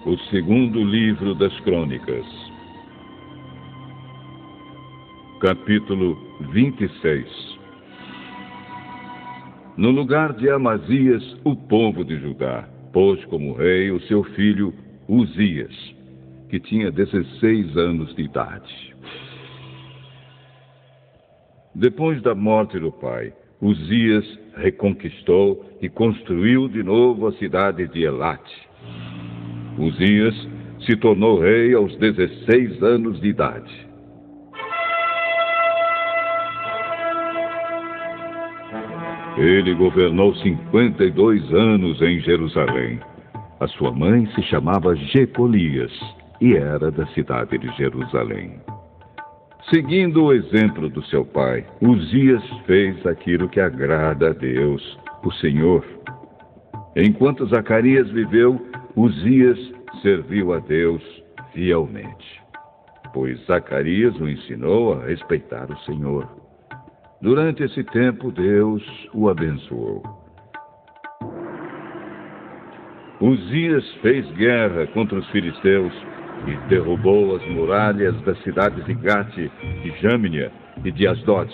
O segundo livro das Crônicas. Capítulo 26. No lugar de Amazias, o povo de Judá pôs como rei o seu filho Uzias, que tinha 16 anos de idade. Depois da morte do pai, Uzias reconquistou e construiu de novo a cidade de Elate. Uzias se tornou rei aos 16 anos de idade. Ele governou 52 anos em Jerusalém. A sua mãe se chamava Jecolias e era da cidade de Jerusalém. Seguindo o exemplo do seu pai, Uzias fez aquilo que agrada a Deus, o Senhor. Enquanto Zacarias viveu, Uzias serviu a Deus fielmente, pois Zacarias o ensinou a respeitar o Senhor. Durante esse tempo, Deus o abençoou. Uzias fez guerra contra os filisteus e derrubou as muralhas das cidades de Gate, de Jâmnia e de Asdod.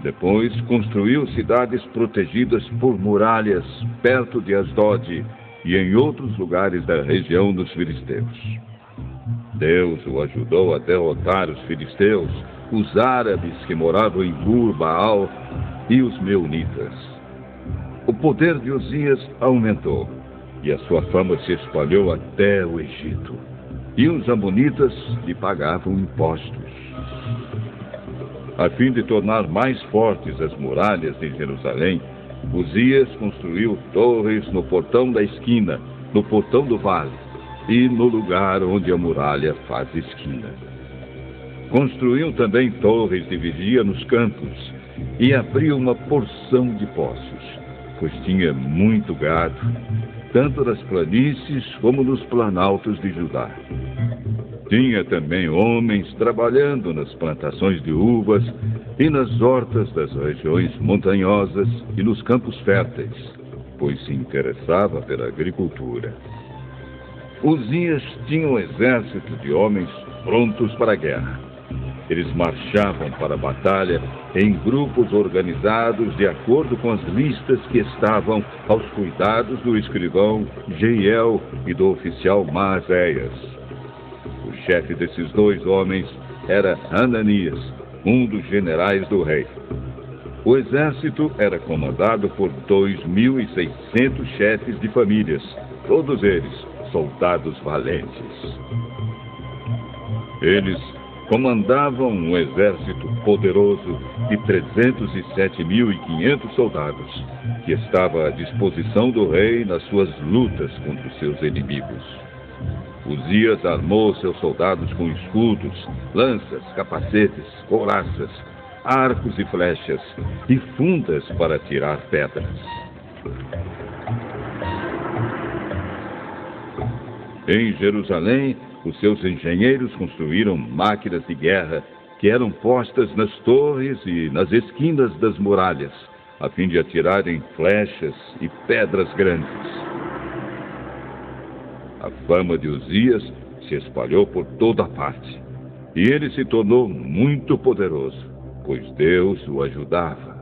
Depois construiu cidades protegidas por muralhas perto de Asdod e em outros lugares da região dos filisteus. Deus o ajudou a derrotar os filisteus, os árabes que moravam em Gur-Baal e os meunitas. O poder de Uzias aumentou e a sua fama se espalhou até o Egito. E os amonitas lhe pagavam impostos. A fim de tornar mais fortes as muralhas de Jerusalém, Uzias construiu torres no portão da esquina, no portão do vale e no lugar onde a muralha faz esquina. Construiu também torres de vigia nos campos e abriu uma porção de poços, pois tinha muito gado, tanto nas planícies como nos planaltos de Judá. Tinha também homens trabalhando nas plantações de uvas e nas hortas das regiões montanhosas e nos campos férteis, pois se interessava pela agricultura. Uzias tinha um exército de homens prontos para a guerra. Eles marchavam para a batalha em grupos organizados de acordo com as listas que estavam aos cuidados do escrivão Jeiel e do oficial Maazéias. O chefe desses dois homens era Ananias, um dos generais do rei. O exército era comandado por 2.600 chefes de famílias, todos eles soldados valentes. Eles comandavam um exército poderoso de 307.500 soldados, que estava à disposição do rei nas suas lutas contra os seus inimigos. Uzias armou seus soldados com escudos, lanças, capacetes, couraças, arcos e flechas, e fundas para atirar pedras. Em Jerusalém, os seus engenheiros construíram máquinas de guerra que eram postas nas torres e nas esquinas das muralhas, a fim de atirarem flechas e pedras grandes. A fama de Uzias se espalhou por toda parte, e ele se tornou muito poderoso, pois Deus o ajudava.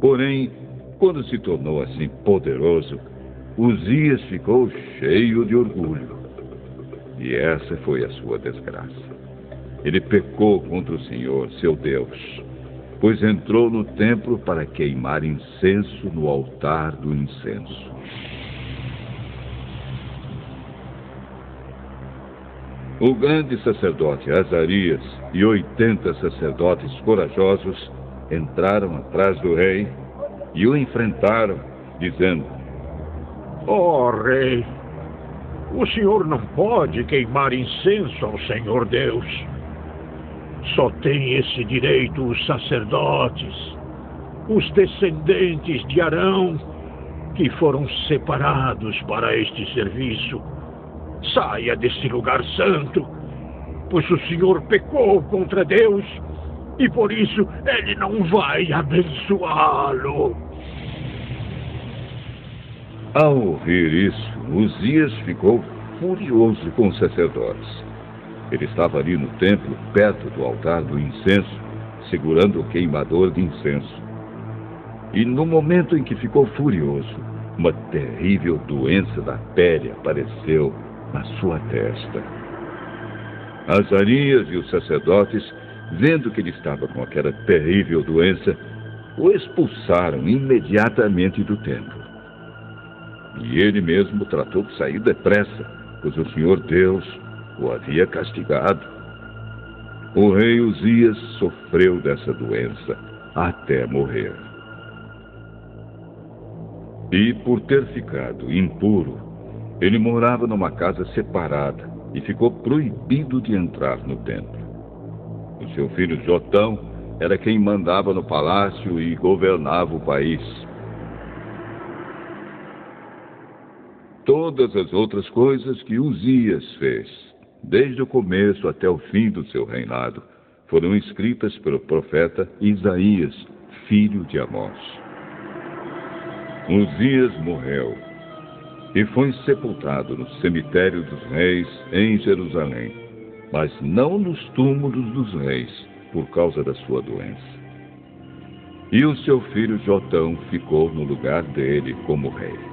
Porém, quando se tornou assim poderoso, Uzias ficou cheio de orgulho. E essa foi a sua desgraça. Ele pecou contra o Senhor, seu Deus, pois entrou no templo para queimar incenso no altar do incenso. O grande sacerdote Azarias e 80 sacerdotes corajosos entraram atrás do rei e o enfrentaram, dizendo: Ó rei, o senhor não pode queimar incenso ao Senhor Deus. Só tem esse direito os sacerdotes, os descendentes de Arão, que foram separados para este serviço. Saia desse lugar santo, pois o senhor pecou contra Deus e por isso ele não vai abençoá-lo. Ao ouvir isso, Uzias ficou furioso com os sacerdotes. Ele estava ali no templo, perto do altar do incenso, segurando o queimador de incenso. E no momento em que ficou furioso, uma terrível doença da pele apareceu na sua testa. Azarias e os sacerdotes, vendo que ele estava com aquela terrível doença, o expulsaram imediatamente do templo. E ele mesmo tratou de sair depressa, pois o Senhor Deus o havia castigado. O rei Uzias sofreu dessa doença até morrer. E por ter ficado impuro, ele morava numa casa separada e ficou proibido de entrar no templo. O seu filho Jotão era quem mandava no palácio e governava o país. Todas as outras coisas que Uzias fez, desde o começo até o fim do seu reinado, foram escritas pelo profeta Isaías, filho de Amós. Uzias morreu e foi sepultado no cemitério dos reis em Jerusalém, mas não nos túmulos dos reis, por causa da sua doença. E o seu filho Jotão ficou no lugar dele como rei.